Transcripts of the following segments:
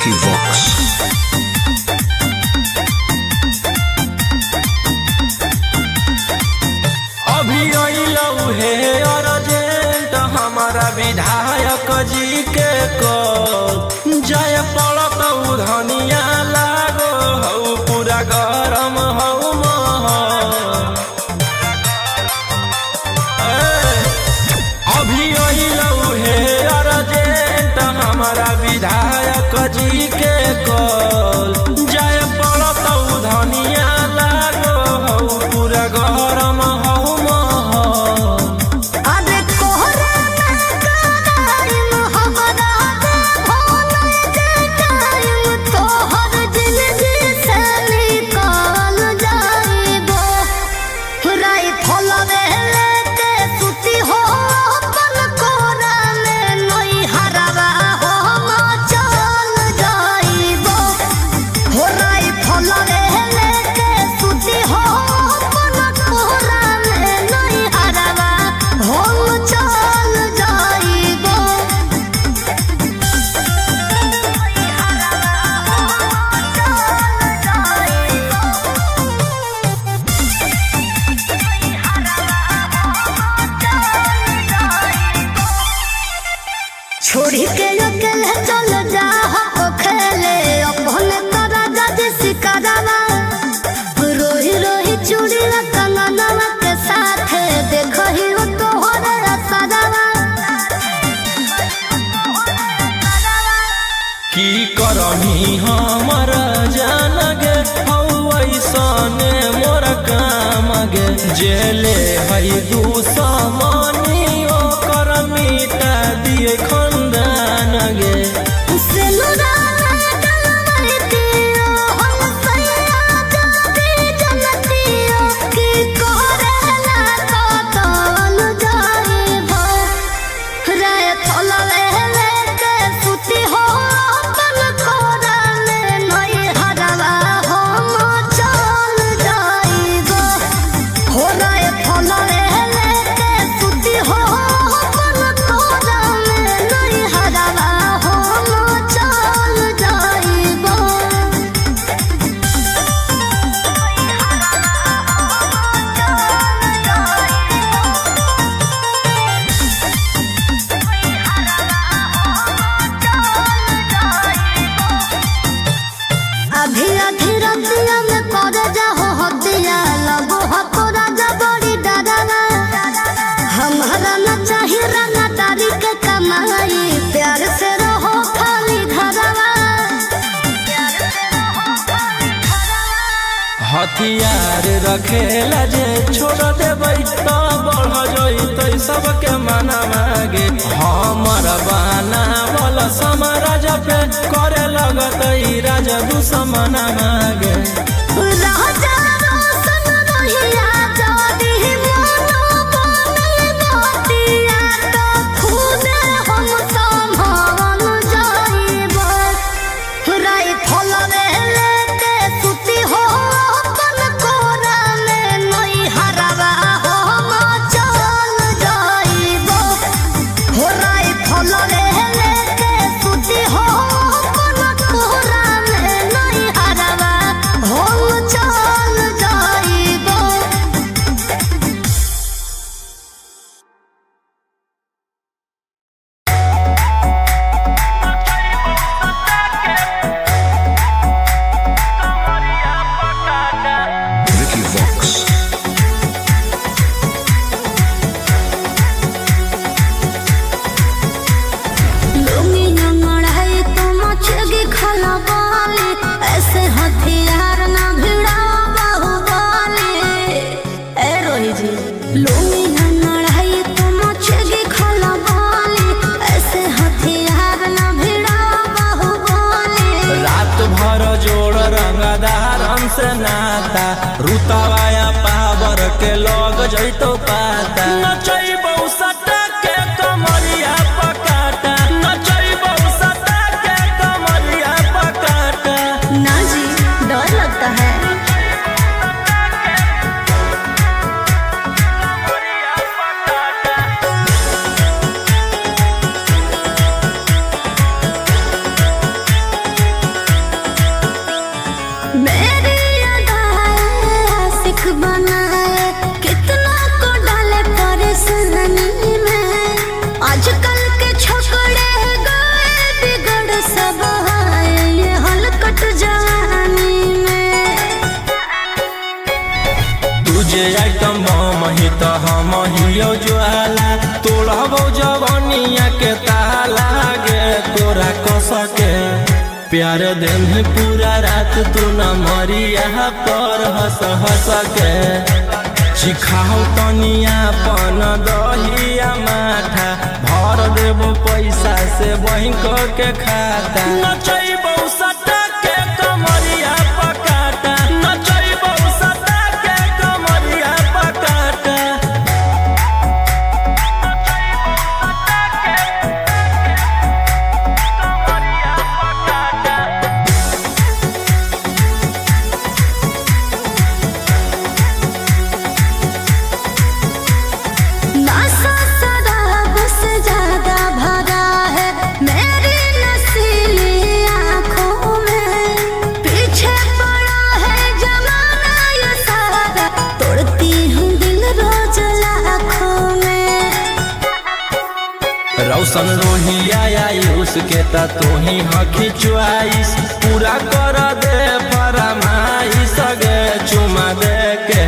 Ricky Vox. अभी अइलौ हे urgent हमारा विधायक जी के कॉल जाय पड़तौ धनिया लागो हौ पूरा गरम हौ महल। अभी अइलौ हे अर्जेंट हमारा विधायक जी के कॉल जाय पड़तौ धनिया लागो हौ पूरा गरम हौ। छोड़ी के अकेले चल जा हो खेले अपने तोरा जज सिकरवा रोही रोही चूड़ी कंगनवा के साथ देखो ही तो हो रे सजवा की करही हमर जान गे हौ ऐसने मोर काम गे जेले है दुश्मनी ओकर मिटा दिए खानदान गे। हथियार रखेला जे छोड़ देबै त बढ़ जइतै सबके मना मागे हमर बनावल समाराज पे करे लगतै राज दुश्मन मागे। से नाता रुतवाया पावर के लग जइतो पाता नचैबौ सटा के कमरिया पकाटा नचैबौ सटा के कमरिया पकाटा। ना जी डर लगता है। ही तो हम हियो ज्वाला तोड़बो जवनिया के ताला गे तोरा कस के प्यार दिन पूरा रात तू न मरिया पर हंस हंस के सिखाओ तनिया पन दहिया माथा भर देबो पैसा से बैंक के खाता नचैबो सटा के कमरिया पकाटा नचैबो सटा के कमरिया पकाटा रौशन रोहिया आई उसके ता तू ही हकी चुआइस पूरा कर दे फरमाइश गे चुमा दे के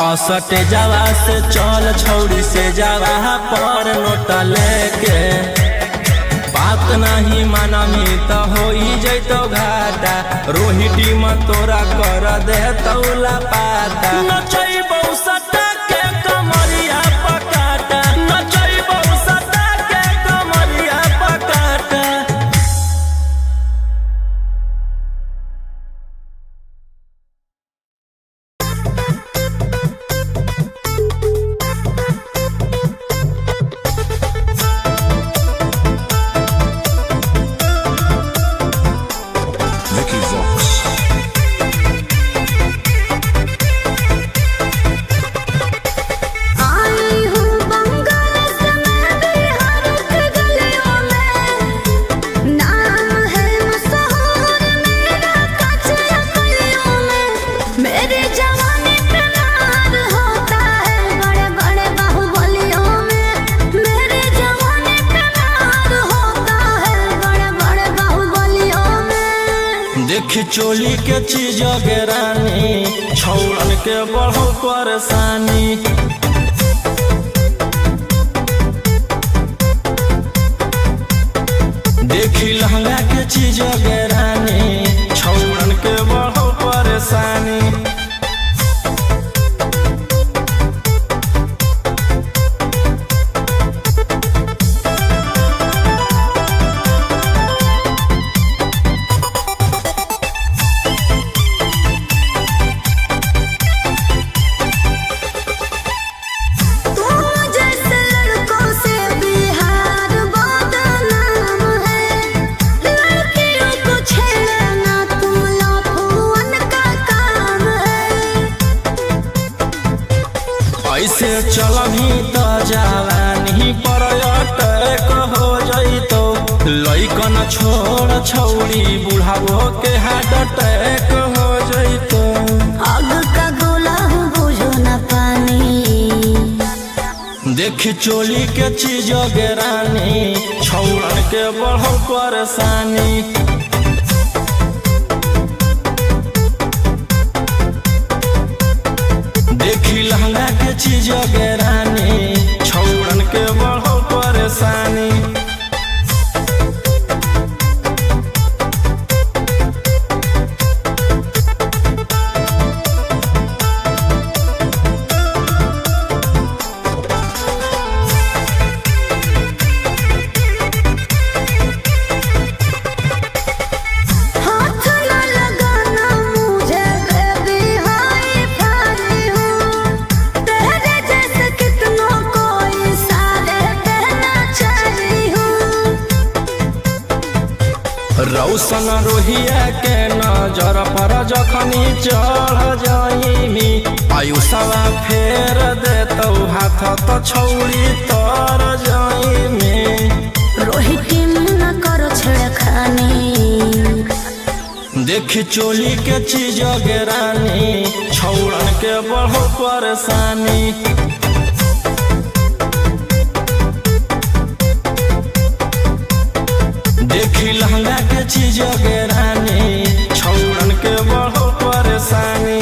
असटे जावा से चल छौड़ी से जावा पर नोट लेके बात नहीं मानमी तो हो जैतो घाटा रोहिटी में तोरा कर दे तौला पाता नचैबो सटा के कमरिया पकाटा नचैबो सटा के कमरिया पकाटा चोली के चीज रानी छौड़न के बढ़ो परेशानी देखी लहंगा के चीज रानी छौड़न के बढ़ो परेशानी ऐसे चलही तो जवानी पर अटैक हो जइतो लइकन छोड़ छौड़ी बुढ़ावो के हार्ट अटैक हो जइतो आग का गोला बुझो न पानी देखी चोली के चीज रानी छौड़न के बढ़ो परेशानी देखी लहंगा के चीज रानी छौड़न के बढ़ो परेशानी रौशन रोहिया के नजर पर जखनी चढ़ जाइमी आयुषवा फेर देतौ हाथ तो छौड़ी तर जाइमी रोहिटी न करो छेड़खानी देखी चोली के चीज रानी छौड़न के बढ़ो परेशानी देखी लहंगा के चीज रानी छौड़न के बढ़ो परेशानी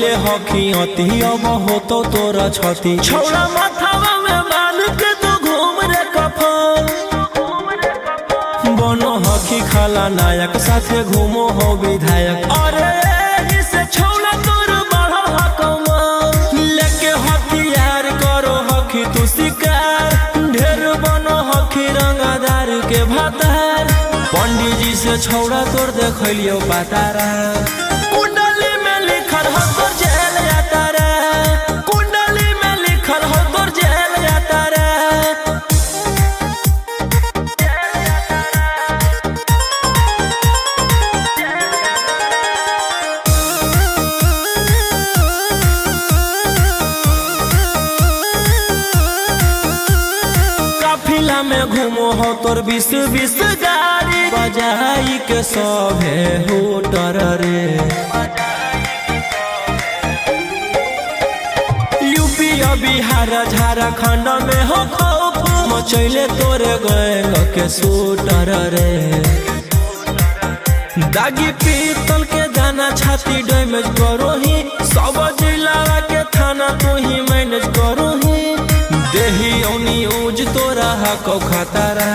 कैले हखी अति अब हो तो तोरा छती छौड़ा माथावा में बांध के तू घूम रे कफन बनो हखी खाला नायक साथे घूमो हो विधायक अरे इसे छौड़ा तोर बढ़ल हकमा लेके हथियार करो हखी तू शिकार ढेर बनो हखी रंगदार के भातार पंडित जी से छौड़ा तोर देखलियो पातारा कुंडली में लिखल हो तोर जेल जाता रे कुंडली में लिखल हो तोर जेल जाता रे काफिला में घूमो हो तोर 20 गाड़ी बजाई के सभे होटर रे यूपी बिहार झारखंड में हो खौफ मचैले तोरे गैंग के शूटर रे दागी पीतल के दाना छाती डैमेज करो ही सब जिला के थाना तू ही मैनेज करो ही देही औनी ऊज तोरा हको खतरा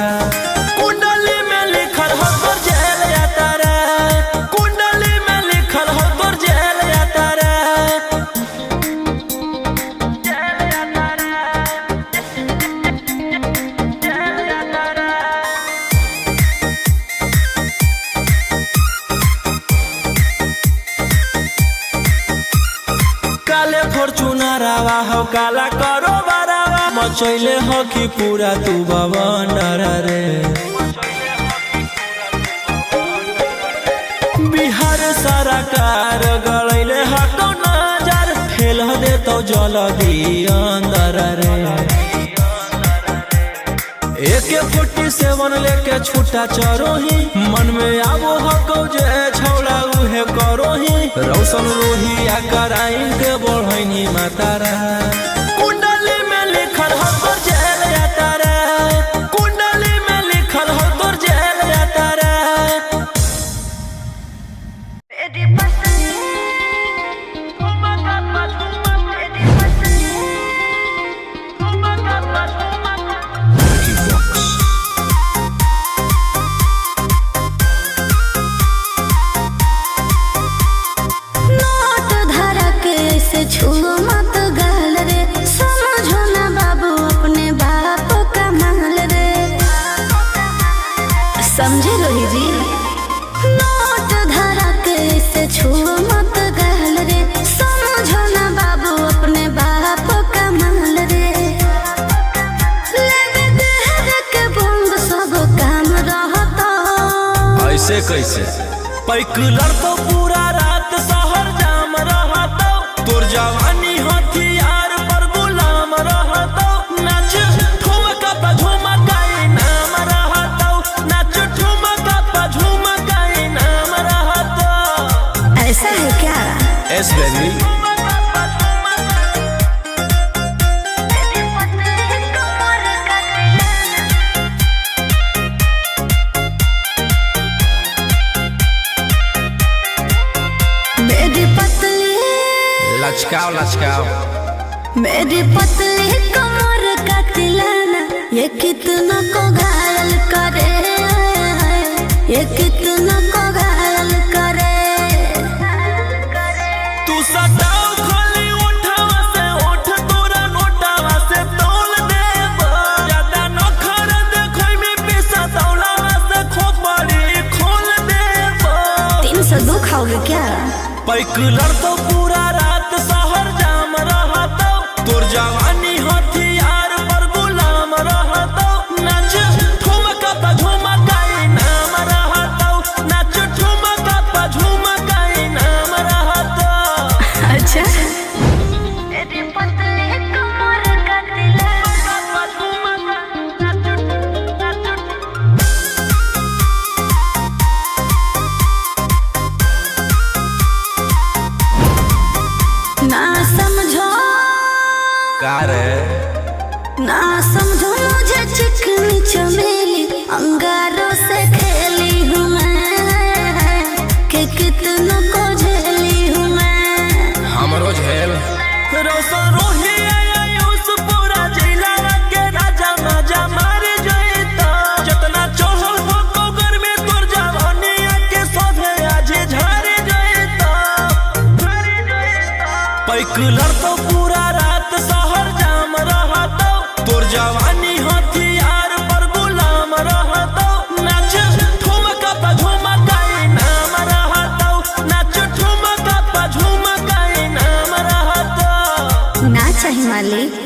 कुंडली में लिखल हो तोर जेल जाता रे कुंडली में लिखल हो तोर जेल जाता रे जेल जाता रे जेल जाता रे काले फॉर्च्यूनरवा हो काला करो मचैले हकी पूरा तू बवंडर रे बिहार सरकार गलैले हटो नजर फेल दे तो जल्दी अंदर रे AK-47 लेके छूटा चरोही मन में आबो हको जे छौड़ा उहे करोही रौशन रोही आ कराइन के बढ़ैनी मातारा कुंडली में लिखल हो तोर जेल जाता रे कुंडली में लिखल हो तोर जेल जाता रे नोट धरा के से छू मत गाल रे समझो ना बाबू अपने बाप का माल रे समझे रोही जी नोट धरा के से छू मत गाल रे समझो ना बाबू अपने बाप का माल रे लेवे देहर के बंद सब काम रहता ऐसे कैसे पैकुलर तो पूरा रात शहर जाम रहता तोर जवानी हथियार पर गुलाम रहता नाच ठुमका पे झुमकाई नाम रहता नाच ठुमका पे झुमकाई नाम रहता ऐसा है क्या एस बेबी मेरी पतली लचकाओ लचकाओ मेरी पतली कमर का तिलाना ये कितना को घायल करे ये कितना को घायल करे तू सटाओ खाली उठावा से उठ तोरा नोटावा से तोल देबो ज्यादा नखर देखै में पैसा तौलावा से खोपड़ी खोल देबो 302 खाओगे क्या पैकुलर तो पूरा रात शहर जाम रहता तोर जवानी हथियार पर गुलाम रहता नाच ठुमका पे झुमकाई नाम रहता नाच ठुमका पे झुमकाई नाम रहता अच्छा मेरी पतली कमर का ना समझो का रे ना समझो मुझे चिकनी चमेली अंगारों से खेली हूँ मैं कि कितना को झेली हूँ मैं हमरो रोशन रोही आयुष पूरा जिला के राजा मजा मार जइता जितना चढ़ल हो कोगर में तोर जवानी के सोधे आज झर जइता पैकुलर तो पूरा रात शहर जाम रहता तोर जवानी हथियार पर गुलाम रहता नाच ठुमका पा झुमकाई नाम रहता नाच ठुमका पा झुमकाई नाम रहता ना चाहिए मालिक।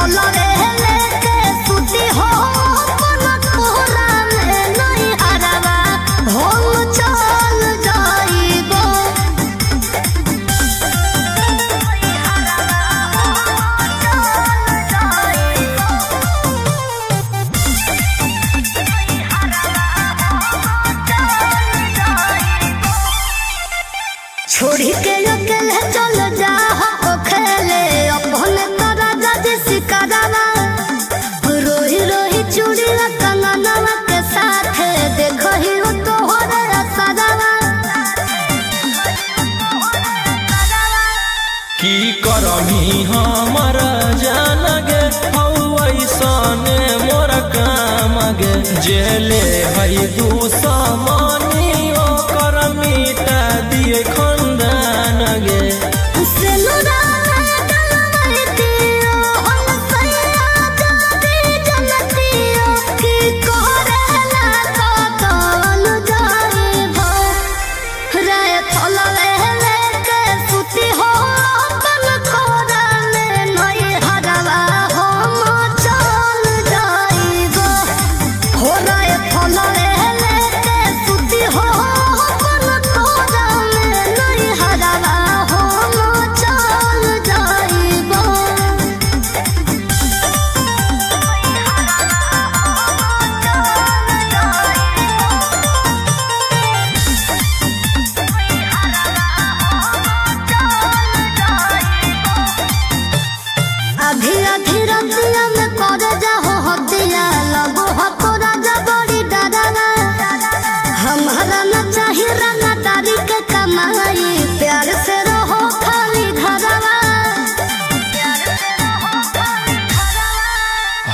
फलवे लेके सुती हो अपन कोरा में नहीं हरवा हम चल जाइबो छोड़ी के अकेले चल जा हो खेले अपन तारा जज सिकरवा रोही रोही चूड़ी कंगनवा के साथ देखो ही हो तोहरे असरवा की करमी हमर जान गे हौ ऐसने मोर काम गे जेले हई दुश्मनी ओकर मिटा दिए खंदान गे सेनुरा गलमतियो हम सैया जाती जनतियो की करेला कतल जाइबो रे फलवे लेके सुती हो अपन कोरा में नहीं हरवा हम चल जाइबो हो रे फलवे लेके सुती हो अपन कोरा में नहीं हरवा हम चल जाइबो आधी आधी रतिया में कर जाहो हतिया लगो हको राजा बड़ी डरावा हमारा न चाहिए रंगा तारी के कमाई प्यार से रहो खाली घरवा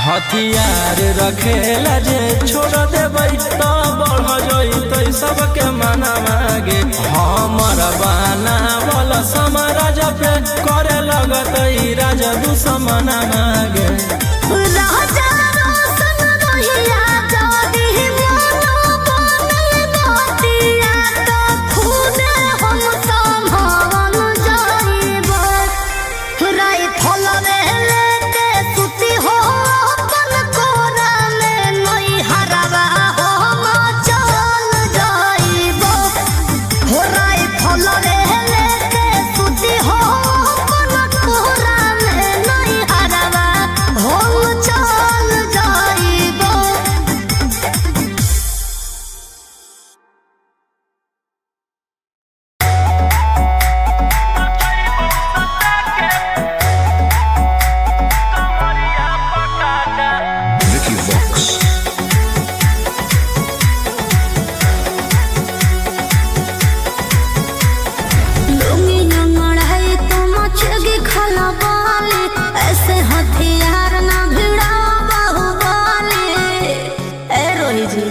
हथियार रखेला जे छोड़ देबै त बढ़ जइतै सबके मना मागे हमर बाना बल समराज पे करे लगतै राजा दुश्मना मागे राजा रोशन रहिया जदी मोनो बनल बतिया तो खुदे हम संभाल जाइबो राई फलवे लेके सुती हो अपन कोरा में नहीं हरवा हम चल जाइबो हो राई फलवे लेके सुती हो अपन कोरा में नहीं हरवा हम चल जाइबो Vicky Vox. लुंगी लंगड़ाई तो मचेगी खला बाले ऐसे हथियार ना भिड़ा बाहुबले ए रोही जी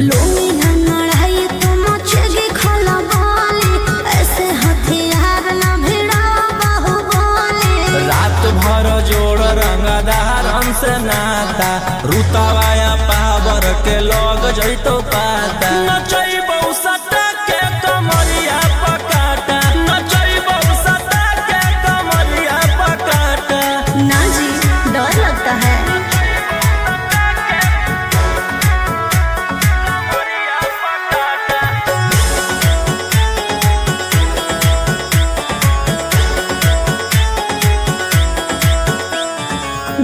लुंगी लंगड़ाई तो मचेगी खला बाले ऐसे हथियार ना भिड़ा बाहुबले रात भर जोड़ रंगदार हमसे नाता रुतवाया पावर के लग जइतो पाता नचैबौ सटा के कमरिया पकाटा नचैबौ सटा के कमरिया पकाटा ना जी डर लगता है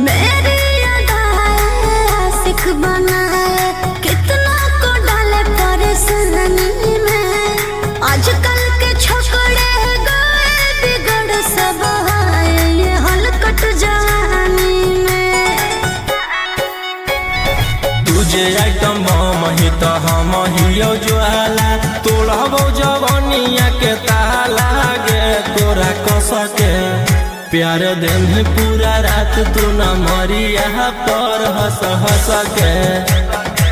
मेरी अदाएं आशिक बनाए कितना को डाले परेशानी में आजकल के छोकरे गए बिगड़ सब है ये हलकट जवानी में तुझे आइटम बम ही तो हम हियो ज्वाला तोड़बौ जवनिया के ताला गे तोरा कसके प्यार दिन पूरा रात तू न मरिया पर हंस हंस के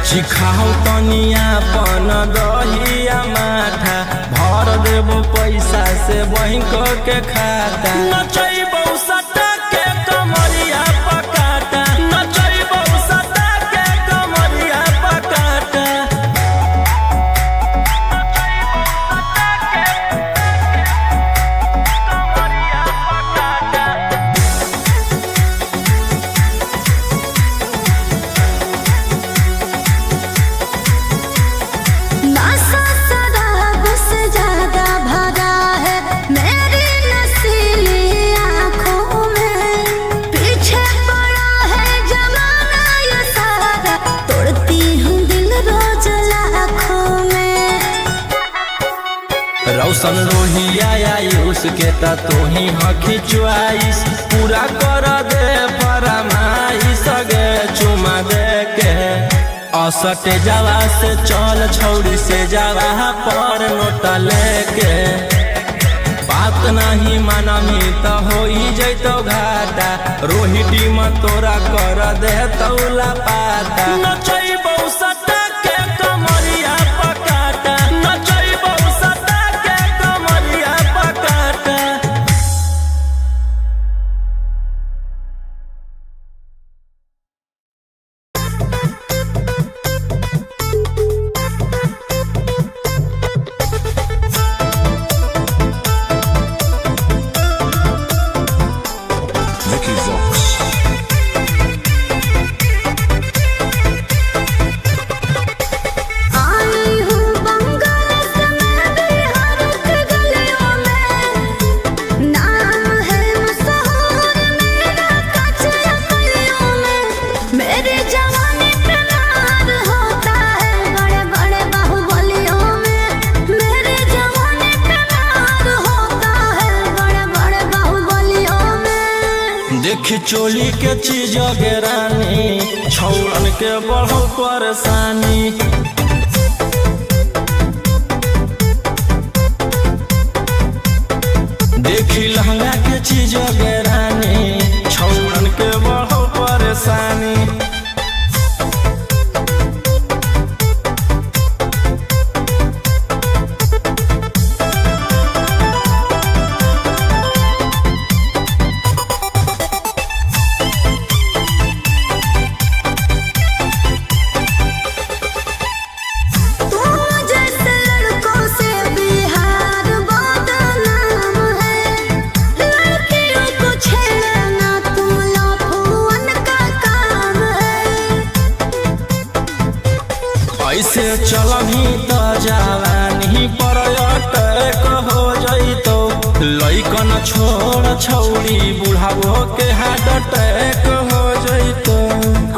चिखाओ तनिया पन दहिया माथा भर देबो पैसा से बैंक के खाता नचैबौ सटा के कमरिया पकाटा नचैबौ सटा के कमरिया पकाटा रौशन रोहिया आयुष के त तू ही हखी च्वाइस पूरा कर दे फरमाइश गे चुमा दे के असटे जावा से चल छौड़ी से जावा पर नोट लेके बात नहीं मानमी त होई जैतो घाटा रोहिटी में तोरा कर दे तौला पाता नचैबौ सटा के कमरिया पकाटा नचैबौ सटा के कमरिया पकाटा। देखी चोली के चीज गे रानी छौड़न के बढ़ो परेशानी देखी लहंगा के चीज गे रानी छौड़न के बढ़ो परेशानी ऐसे चलही त जवानी पर अटक हो जइतो लइकन छोड़ छौड़ी बुढ़ावो के हार्ट अटैक हो जइतो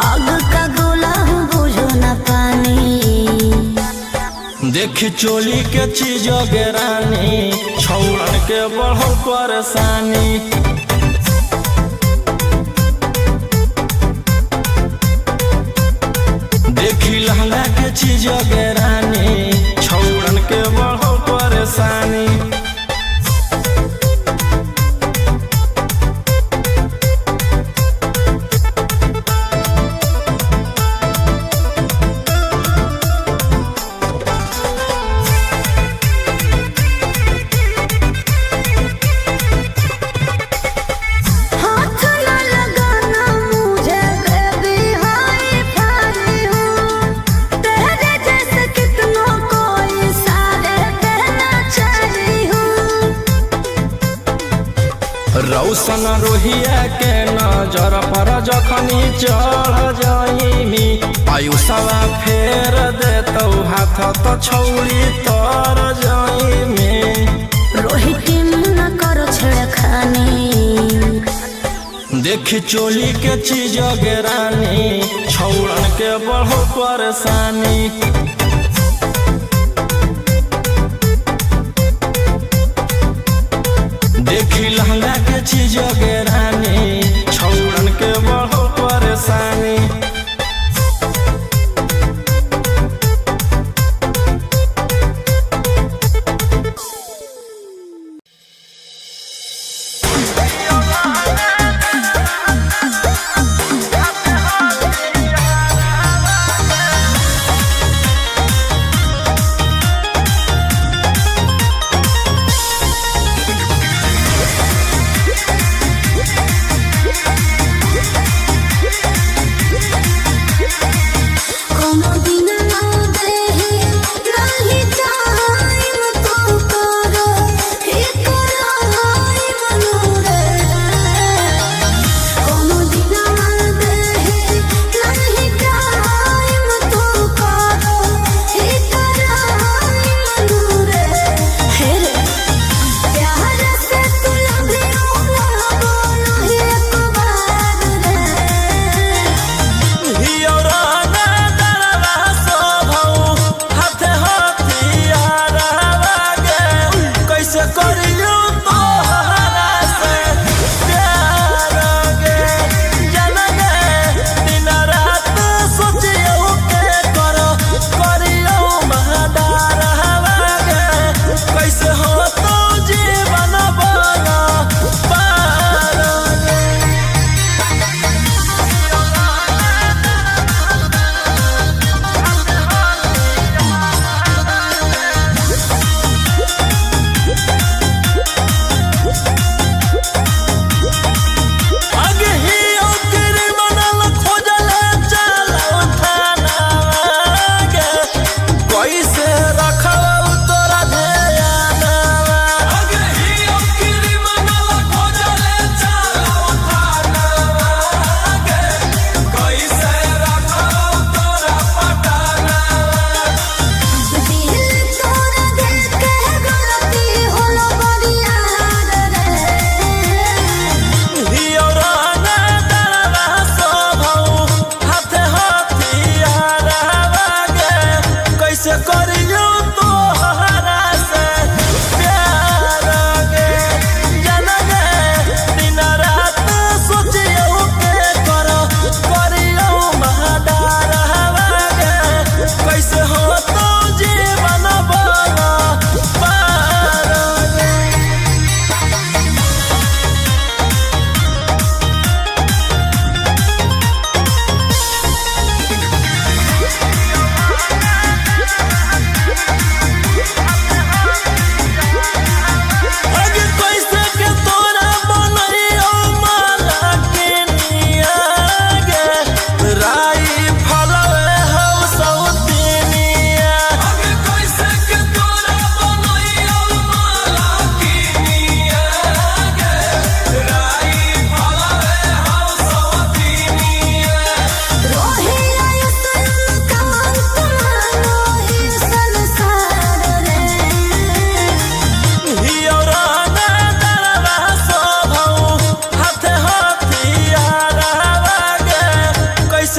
आग का गोला बुझो न पानी देखी चोली के चीज गे रानी छौड़न के बढ़ो परेशानी देखी लहंगा के चीज गे रानी छौड़न के बढ़ो परेशानी रौशन रोहिया के नजर पर जखनी चढ़ जाइमी आयुषवा फेर देतौ हाथ तो छौड़ी तर जाइमी रोहित न करो छेड़खानी देखी चोली के चीज गे रानी छौड़न के बढ़ो परेशानी देखी लहंगा के चीज गे रानी छौड़न के बढ़ो परेशानी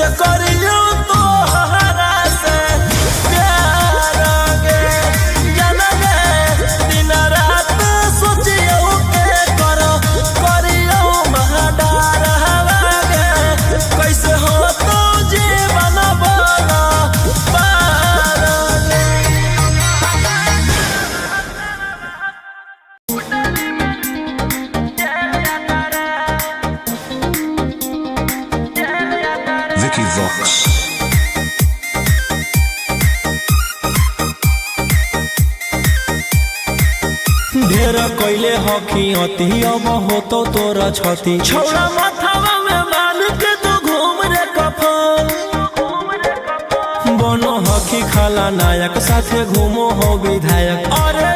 कैसे करियो तोहरा से प्यार गे जान गे दिन रात सोचियो के करियो महाडार हवा गे कैसे हो तो जीवन बना पार गे। Vicky Vox. ढेर कैले हकी अति अब होतो तोरा छती छौड़ा माथावा में मान के तू घूम रे कफन बनो हकी खाला नायक साथे घूमो हो विधायक अरे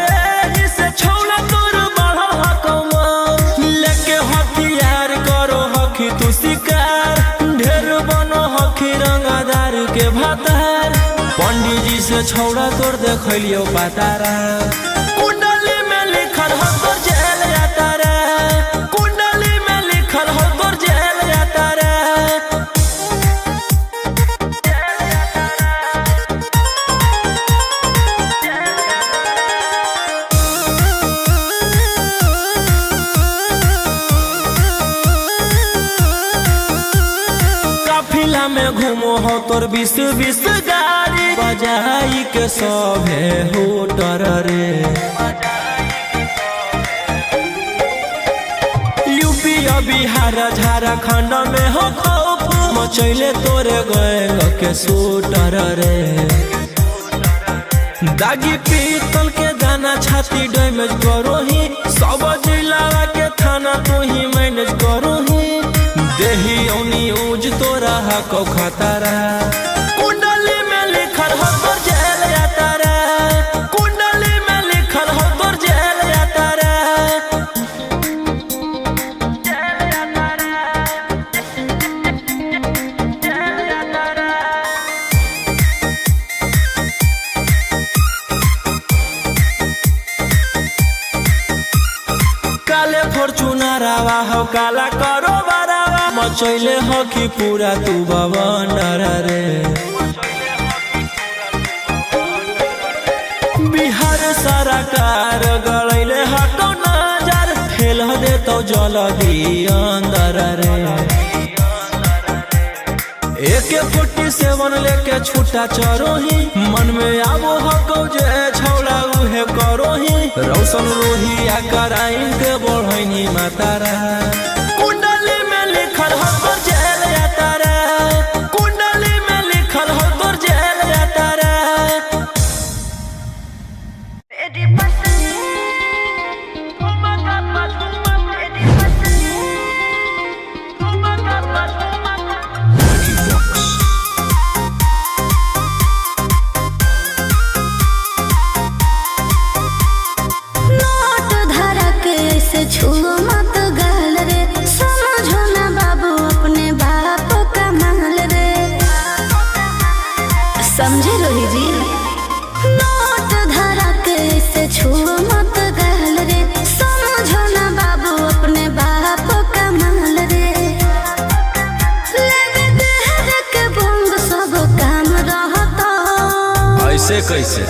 इसे छौड़ा तोर बढ़ा हकमा लेके हथियार करो हकी तू शिकार ढेर बनो हकी रंगदार के भातार पंडित जी से छौड़ा तोर देखलियो पातारा कुंडली में लिखल हो तोर जेल जाता रे कुंडली में लिखल हो तोर जेल जाता रे काफिला में घूमो हो तोर 20 गाड़ी बजाई के सभे होटर रे यूपी बिहार झारखंड में हो खौफ मचैले तोरे गैंग के शूटर रे दागी पीतल के दाना छाती डैमेज करो ही सब जिला के थाना तो ही मैनेज करो ही देही औनी ऊज तोरा हको खतरा कुंडली में लिखल हो तोर जेल जाता रे कुंडली में लिखल हो तोर जेल जाता रे काले फॉर्च्यूनरवा हो काला करो बरावा मचैले हो कि पूरा तू बवंडर रे बिहार सरकार गलैले हटो नजर फेल दे तो जल्दी अंदर रे AK-47 लेके छूटा चरोही मन में आबो हको जे छौड़ा उहे करोही रौशन रोहिया कराइन के बढ़ैनी मातारा कुंडली में लिखल हो तोर जेल जाता रे कुंडली में लिखल हो तोर जेल जाता रे छुओ मत गाल रे समझो ना बाबू अपने बाप का माल रे समझे रोही जी नोट धरा के से छुओ मत गाल रे समझो ना बाबू अपने बाप का माल रे लेवे देह के बंग सब काम रहता ऐसे कैसे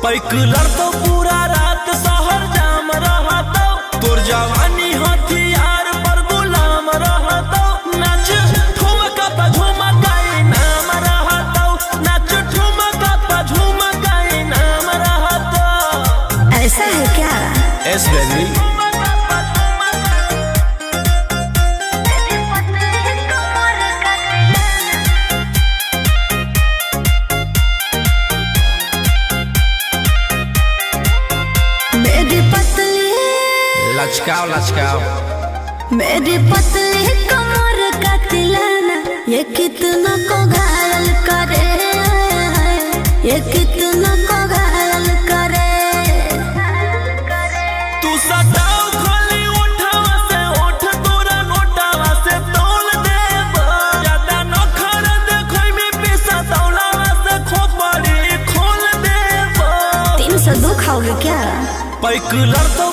पैकुलर तो पूरा रात शहर जाम रहता तोर जवानी हथियार पर गुलाम रहता नाच ठुमका पे झुमकाई नाम रहता नाच ठुमका पे झुमकाई नाम रहता ऐसा है क्या एस बेबी लचकाओ लचकाओ मेरी पतली कमर का तिलाना ये कितना को घायल करे ये कितना को घायल करे तू सताओ खाली उठावा से उठ तोरा नोटावा से तोल देब ज्यादा न खर देखै में पैसा तौलावा से खोपड़ी खोल देब 302 खाओगे क्या पैकुलर तो